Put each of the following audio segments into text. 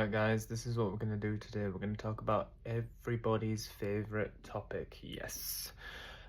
Alright guys, this is what we're going to do today. We're going to talk about everybody's favourite topic. Yes,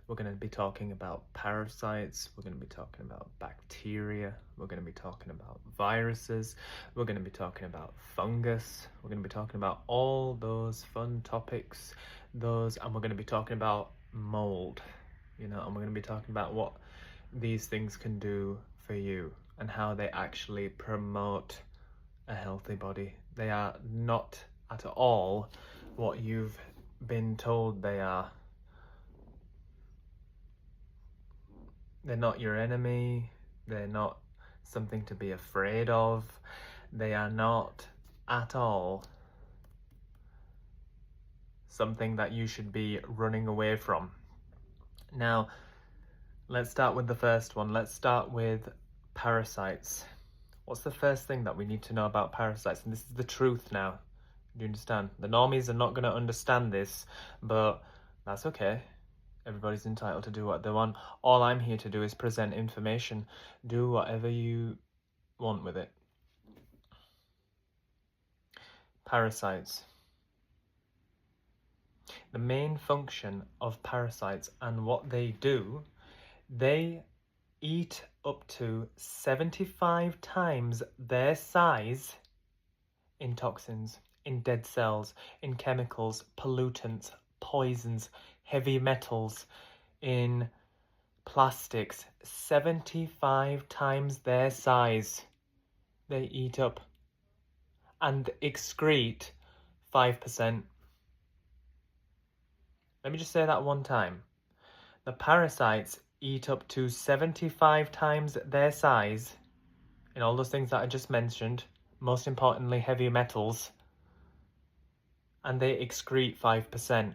we're going to be talking about parasites, we're going to be talking about bacteria, we're going to be talking about viruses, we're going to be talking about fungus, we're going to be talking about all those fun topics, and we're going to be talking about mold, and we're going to be talking about what these things can do for you and how they actually promote a healthy body. They are not at all what you've been told they are. They're not your enemy. They're not something to be afraid of. They are not at all something that you should be running away from. Now, let's start with the first one. Let's start with parasites. What's the first thing that we need to know about parasites? And this is the truth now. Do you understand? The normies are not going to understand this, but that's okay. Everybody's entitled to do what they want. All I'm here to do is present information. Do whatever you want with it. Parasites. The main function of parasites and what they do, they eat up to 75 times their size in toxins, in dead cells, in chemicals, pollutants, poisons, heavy metals, in plastics. 75 times their size they eat up and excrete 5%. Let me just say that one time. The parasites eat up to 75 times their size in all those things that I just mentioned, most importantly heavy metals, and they excrete 5%.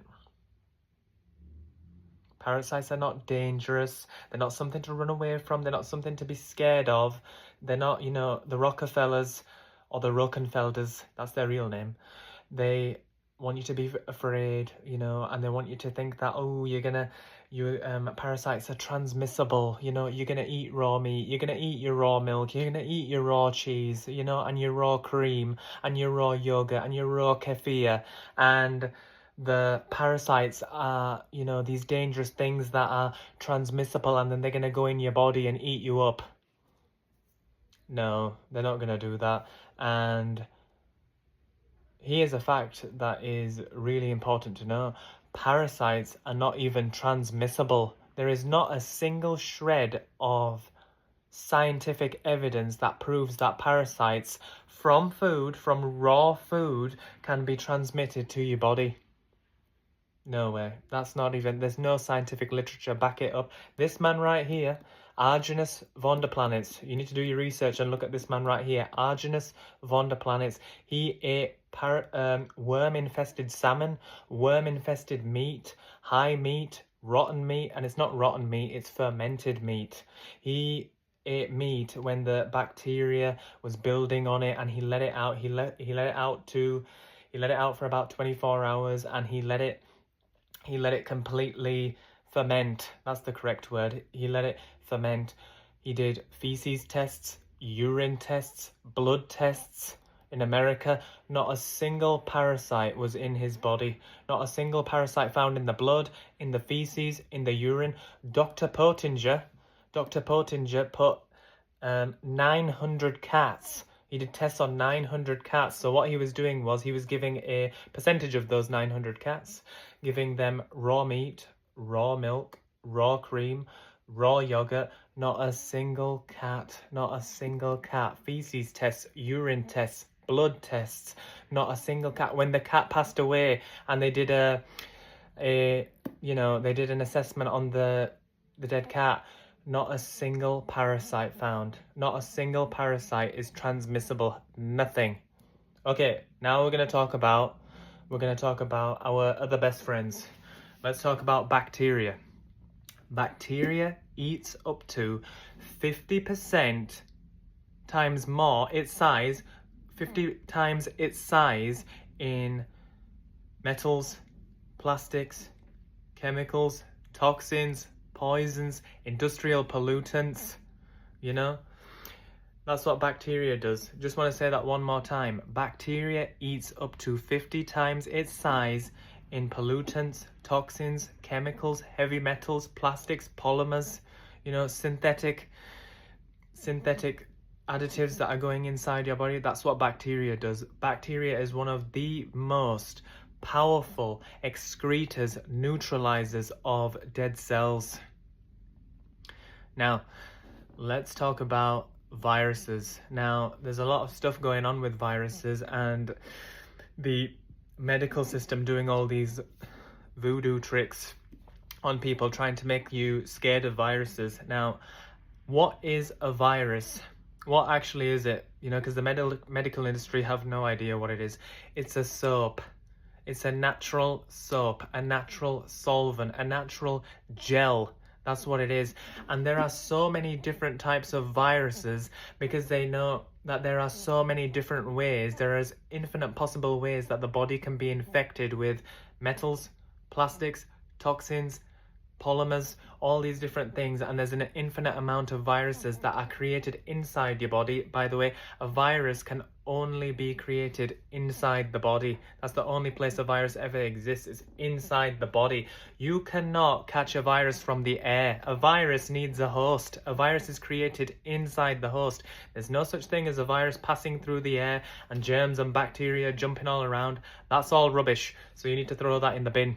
Parasites are not dangerous. They're not something to run away from. They're not something to be scared of. They're not, the Rockefellers or the Rockenfelders, that's their real name. They want you to be afraid, and they want you to think that, parasites are transmissible, you're gonna eat raw meat, you're gonna eat your raw milk, you're gonna eat your raw cheese, and your raw cream, and your raw yogurt, and your raw kefir, and the parasites are, these dangerous things that are transmissible, and then they're gonna go in your body and eat you up. No, they're not gonna do that. And here's a fact that is really important to know. Parasites are not even transmissible. There is not a single shred of scientific evidence that proves that parasites from raw food, can be transmitted to your body. No way. That's not even, there's no scientific literature back it up. This man right here, Aajonus Vonderplanitz. You need to do your research and look at this man right here. Aajonus Vonderplanitz. He ate worm-infested salmon, worm-infested meat, high meat, rotten meat, and it's not rotten meat, it's fermented meat. He ate meat when the bacteria was building on it, and he let it out. He let it out for about 24 hours, and he let it completely ferment. That's the correct word. He let it ferment. He did feces tests, urine tests, blood tests. In America, not a single parasite was in his body. Not a single parasite found in the blood, in the feces, in the urine. Dr. Pottinger put 900 cats. He did tests on 900 cats. So what he was doing was he was giving a percentage of those 900 cats, giving them raw meat, raw milk, raw cream, raw yogurt. Not a single cat. Feces tests, urine tests, blood tests. Not a single cat. When the cat passed away and they did they did an assessment on the dead cat, not a single parasite found. Not a single parasite is transmissible. Nothing. Okay, now we're going to talk about our other best friends. Let's talk about bacteria. Bacteria eats up to 50% times more its size, 50 times its size in metals, plastics, chemicals, toxins, poisons, industrial pollutants, That's what bacteria does. Just want to say that one more time. Bacteria eats up to 50 times its size in pollutants, toxins, chemicals, heavy metals, plastics, polymers, synthetic additives that are going inside your body. That's what bacteria does. Bacteria is one of the most powerful excretors, neutralizers of dead cells. Now, let's talk about viruses. Now, there's a lot of stuff going on with viruses, and the medical system doing all these voodoo tricks on people, trying to make you scared of viruses. Now, what is a virus? What actually is it? Because the medical industry have no idea what it is. It's a soap. It's a natural soap, a natural solvent, a natural gel. That's what it is. And there are so many different types of viruses because they know that there are so many different ways. There is infinite possible ways that the body can be infected with metals, plastics, toxins, polymers, all these different things, and there's an infinite amount of viruses that are created inside your body. By the way, a virus can only be created inside the body. That's the only place a virus ever exists, is inside the body. You cannot catch a virus from the air. A virus needs a host. A virus is created inside the host. There's no such thing as a virus passing through the air and germs and bacteria jumping all around. That's all rubbish, so you need to throw that in the bin.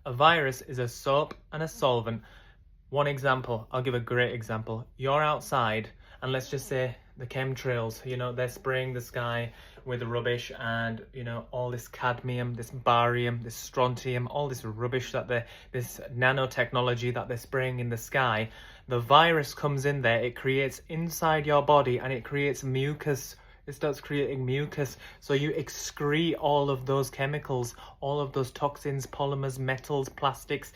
A virus is a soap and a solvent. One example, I'll give a great example. You're outside, and let's just say the chemtrails, they're spraying the sky with rubbish and, all this cadmium, this barium, this strontium, all this rubbish this nanotechnology that they're spraying in the sky. The virus comes in there, it creates inside your body, and it creates mucus. It starts creating mucus, so you excrete all of those chemicals, all of those toxins, polymers, metals, plastics,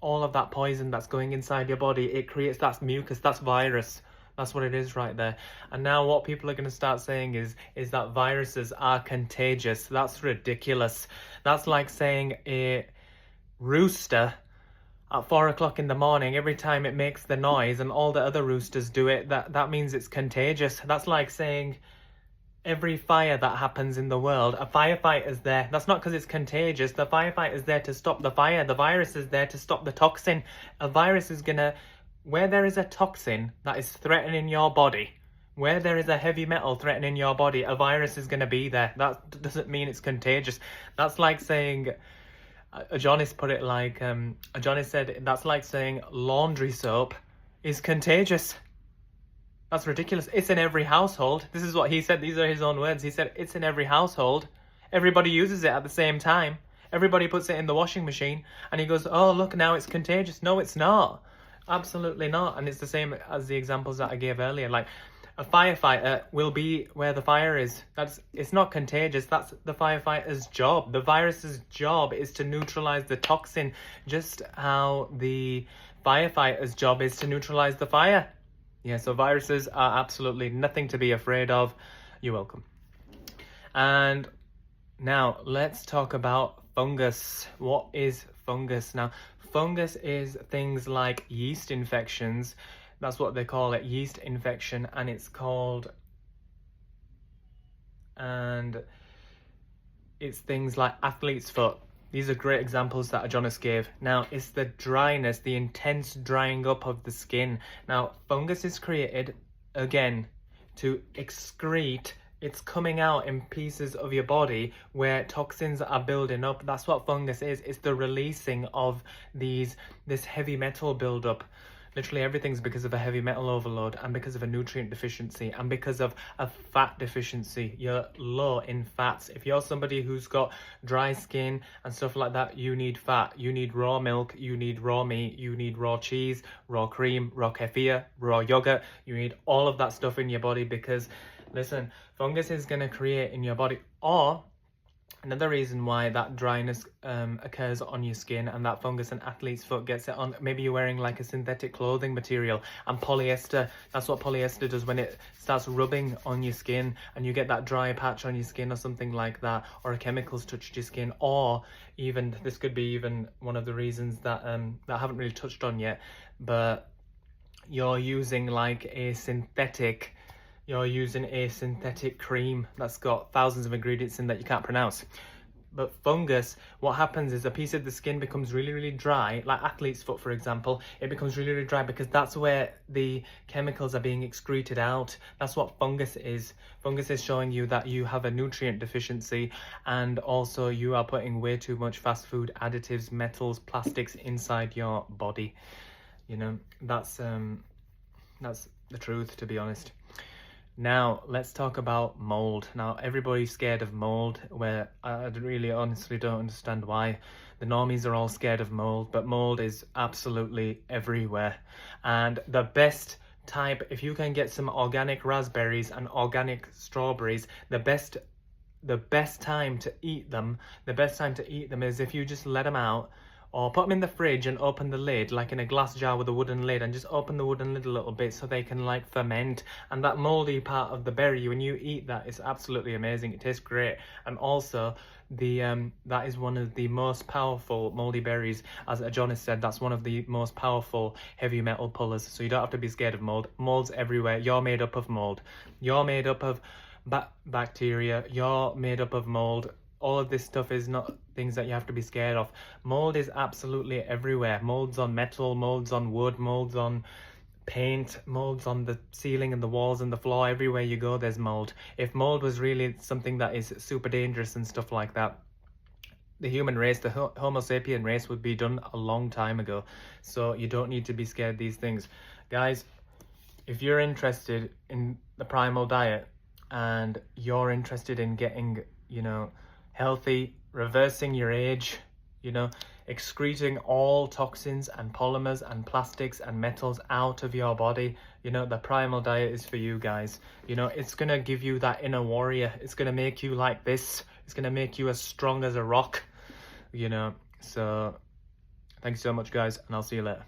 all of that poison that's going inside your body. It creates that mucus. That's virus. That's what it is right there. And now what people are going to start saying is that viruses are contagious. That's ridiculous. That's like saying a rooster at 4 o'clock in the morning, every time it makes the noise and all the other roosters do it, that means it's contagious. That's like saying every fire that happens in the world, a firefighter's there. That's not because it's contagious. The firefighter's there to stop the fire. The virus is there to stop the toxin. A virus is gonna, where there is a toxin that is threatening your body, where there is a heavy metal threatening your body, a virus is gonna be there. That doesn't mean it's contagious. That's like saying, Aajonus put it like, Aajonus said, that's like saying laundry soap is contagious. That's ridiculous. It's in every household. This is what he said. These are his own words. He said, it's in every household. Everybody uses it at the same time. Everybody puts it in the washing machine. And he goes, oh, look, now it's contagious. No, it's not. Absolutely not. And it's the same as the examples that I gave earlier. Like, a firefighter will be where the fire is. It's not contagious. That's the firefighter's job. The virus's job is to neutralize the toxin, just how the firefighter's job is to neutralize the fire. Yeah, so viruses are absolutely nothing to be afraid of. You're welcome. And now let's talk about fungus. What is fungus? Now, fungus is things like yeast infections. That's what they call it, yeast infection, and it's things like athlete's foot. These are great examples that Aajonus gave. Now, it's the dryness, the intense drying up of the skin. Now, fungus is created, again, to excrete. It's coming out in pieces of your body where toxins are building up. That's what fungus is. It's the releasing of this heavy metal buildup. Literally everything's because of a heavy metal overload, and because of a nutrient deficiency, and because of a fat deficiency. You're low in fats. If you're somebody who's got dry skin and stuff like that, you need fat. You need raw milk, you need raw meat, you need raw cheese, raw cream, raw kefir, raw yogurt. You need all of that stuff in your body because, listen, fungus is going to create in your body. Or another reason why that dryness occurs on your skin and that fungus and athlete's foot gets it on, maybe you're wearing like a synthetic clothing material and polyester. That's what polyester does when it starts rubbing on your skin and you get that dry patch on your skin or something like that, or a chemical's touched your skin. Or even, this could be even one of the reasons that I haven't really touched on yet, but you're using like a synthetic you're using a synthetic cream that's got thousands of ingredients in that you can't pronounce. But fungus, what happens is a piece of the skin becomes really, really dry, like athlete's foot, for example. It becomes really, really dry because that's where the chemicals are being excreted out. That's what fungus is. Fungus is showing you that you have a nutrient deficiency, and also you are putting way too much fast food additives, metals, plastics inside your body. You know, that's the truth, to be honest. Now, let's talk about mold. Now, everybody's scared of mold, where I really honestly don't understand why. The normies are all scared of mold, but mold is absolutely everywhere. And the best type, if you can get some organic raspberries and organic strawberries, the best time to eat them, is if you just let them out, or put them in the fridge and open the lid, like in a glass jar with a wooden lid, and just open the wooden lid a little bit so they can like ferment. And that moldy part of the berry, when you eat that, it's absolutely amazing. It tastes great. And also that is one of the most powerful moldy berries. As Aajonus said, that's one of the most powerful heavy metal pullers. So you don't have to be scared of mold. Mold's everywhere. You're made up of mold. You're made up of bacteria. You're made up of mold. All of this stuff is not things that you have to be scared of. Mold is absolutely everywhere. Molds on metal, molds on wood, molds on paint, molds on the ceiling and the walls and the floor. Everywhere you go, there's mold. If mold was really something that is super dangerous and stuff like that, the human race, the Homo sapien race, would be done a long time ago. So you don't need to be scared of these things. Guys, if you're interested in the Primal diet and you're interested in getting, healthy, reversing your age, excreting all toxins and polymers and plastics and metals out of your body, the Primal diet is for you guys. It's gonna give you that inner warrior. It's gonna make you like this. It's gonna make you as strong as a rock, so thanks so much, guys, and I'll see you later.